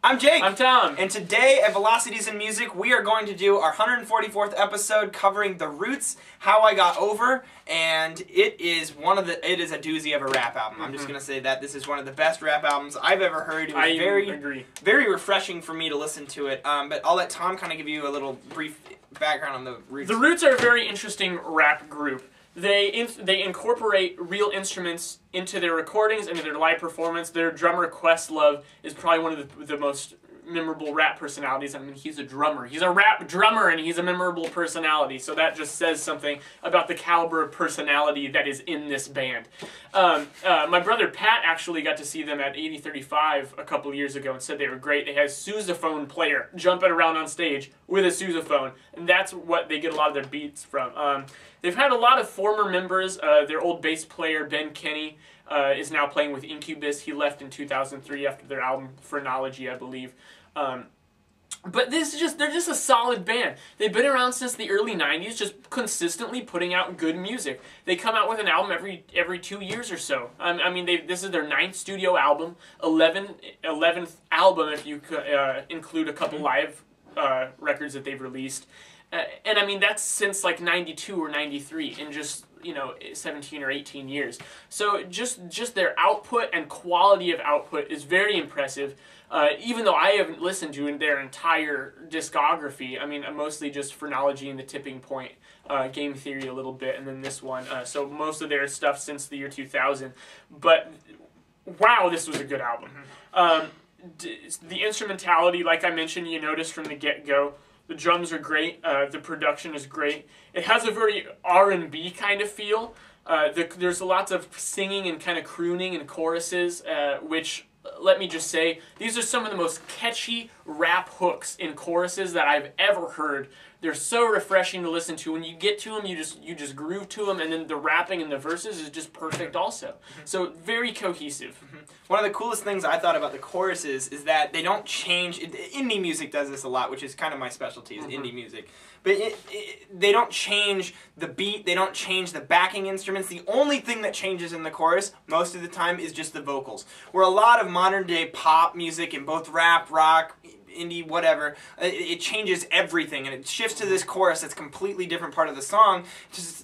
I'm Jake. I'm Tom. And today at Velocities in Music, we are going to do our 144th episode covering The Roots, How I Got Over, and it is a doozy of a rap album. I'm just going to say that. This is one of the best rap albums I've ever heard. It was very refreshing for me to listen to it. But I'll let Tom kind of give you a little brief background on The Roots. The Roots are a very interesting rap group. They incorporate real instruments into their recordings, into their live performance. Their drummer, Questlove, is probably one of the most memorable rap personalities. I mean, he's a drummer. He's a rap drummer, and he's a memorable personality. So that just says something about the caliber of personality that is in this band. My brother Pat actually got to see them at 8035 a couple years ago and said they were great. They had a sousaphone player jumping around on stage with a sousaphone, and that's what they get a lot of their beats from. They've had a lot of former members. Their old bass player, Ben Kenny, is now playing with Incubus. He left in 2003 after their album Phrenology, I believe. But they're just a solid band. They've been around since the early 90s, just consistently putting out good music. They come out with an album every 2 years or so. I mean, this is their 9th studio album, 11th album if you include a couple live records that they've released. And I mean, that's since like 92 or 93 in just, 17 or 18 years. So just their output and quality of output is very impressive. Even though I haven't listened to their entire discography, I mean, mostly just Phrenology and The Tipping Point, Game Theory a little bit, and then this one. So most of their stuff since the year 2000. But wow, this was a good album. The instrumentality, like I mentioned, you noticed from the get-go. The drums are great. The production is great. It has a very R&B kind of feel. There's lots of singing and kind of crooning and choruses, which, let me just say, these are some of the most catchy rap hooks in choruses that I've ever heard. They're so refreshing to listen to. When you get to them, you just groove to them, and then the rapping and the verses is just perfect also. So very cohesive. One of the coolest things I thought about the choruses is that they don't change. Indie music does this a lot, which is kind of my specialty, is indie music. But they don't change the beat, they don't change the backing instruments. The only thing that changes in the chorus, most of the time, is just the vocals. Where a lot of modern day pop music in both rap, rock, indie, whatever, it changes everything, and it shifts to this chorus that's a completely different part of the song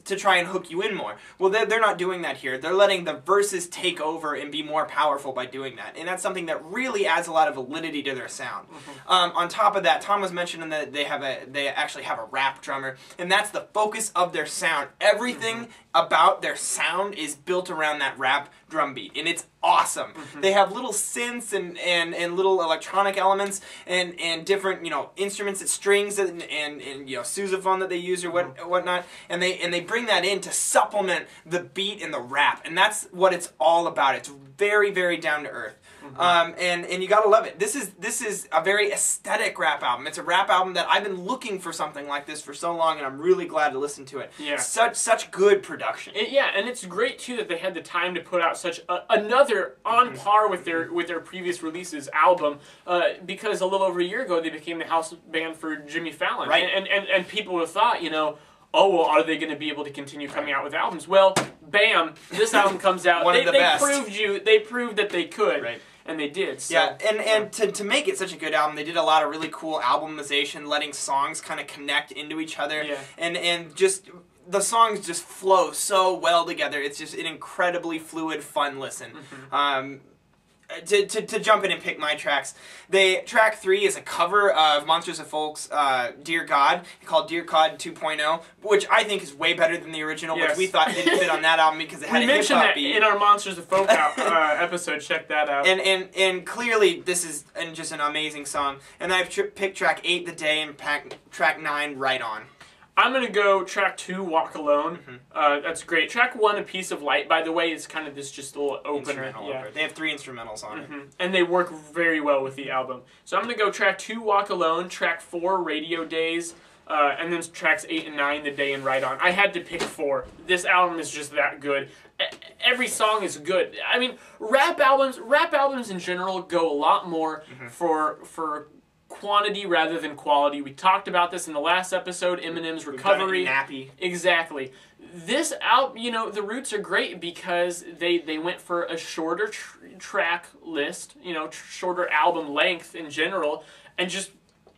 to try and hook you in more. Well, they're not doing that here. They're letting the verses take over and be more powerful by doing that, and that's something that really adds a lot of validity to their sound. On top of that, Tom was mentioning that they actually have a rap drummer, and that's the focus of their sound. Everything about their sound is built around that rap drum beat, and it's awesome. They have little synths and little electronic elements and different instruments and strings and sousaphone that they use or whatnot, and they bring that in to supplement the beat and the rap, and that's what it's all about. It's very, very down to earth. And you gotta love it. This is a very aesthetic rap album. It's a rap album that I've been looking for something like this for so long, and I'm really glad to listen to it. Yeah. Such good production. Yeah, and it's great too that they had the time to put out such another on par with their previous releases album, because a little over a year ago they became the house band for Jimmy Fallon. Right. And people have thought, oh, well, are they going to be able to continue coming out with albums? Well, bam, this album comes out. One of the best. They proved that they could. Right. And they did. So. Yeah, and to make it such a good album, they did a lot of really cool albumization, letting songs kind of connect into each other, and just the songs just flow so well together. It's just an incredibly fluid, fun listen. To jump in and pick my tracks, track 3 is a cover of Monsters of Folk's Dear God, called Dear God 2.0, which I think is way better than the original, which we thought didn't fit on that album because it had a hip-hop beat. We mentioned that in our Monsters of Folk episode. Check that out. And clearly this is just an amazing song. And I've picked track 8, The Day, and track 9, Right On. I'm going to go track 2, Walk Alone. That's great. Track 1, A Piece of Light, by the way, is kind of this just little opener. They have 3 instrumentals on it. And they work very well with the album. So I'm going to go track 2, Walk Alone, track 4, Radio Days, and then tracks 8 and 9, The Day and Right On. I had to pick 4. This album is just that good. Every song is good. I mean, rap albums in general go a lot more for quantity rather than quality. We talked about this in the last episode, Eminem's Recovery. Nappy. Exactly. This album, you know, the Roots are great because they went for a shorter track list, you know, shorter album length in general, and just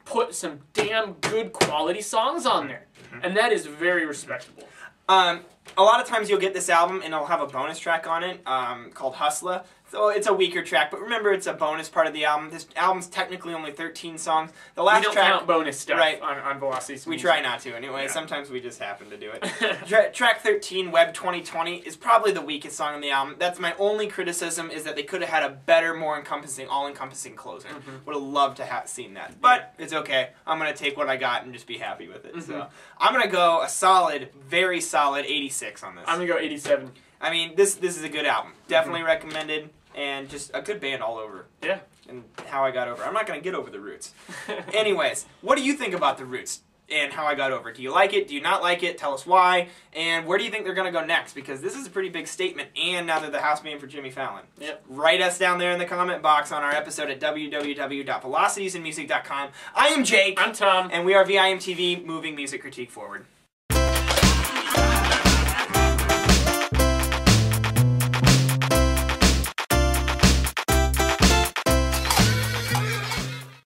put some damn good quality songs on there. And that is very respectable. A lot of times you'll get this album and it'll have a bonus track on it called Hustla. So it's a weaker track, but remember it's a bonus part of the album. This album's technically only 13 songs. The last we don't track, count bonus stuff right, on Velocities. We try not to anyway. Yeah. Sometimes we just happen to do it. Track 13, Web 2020, is probably the weakest song on the album. That's my only criticism, is that they could have had a better, more encompassing, all-encompassing closer. Would have loved to have seen that. But it's okay. I'm going to take what I got and just be happy with it. So I'm going to go a solid, very solid 86 on this. I'm going to go 87. I mean, this is a good album. Definitely recommended. And just a good band all over. Yeah. And how I got over. I'm not going to get over the Roots. Anyways, what do you think about the Roots and how I got over? Do you like it? Do you not like it? Tell us why. And where do you think they're going to go next? Because this is a pretty big statement. And now they're the house band for Jimmy Fallon. Yep. Write us down there in the comment box on our episode at www.velocitiesandmusic.com. I am Jake. I'm Tom. And we are VIMTV, moving music critique forward.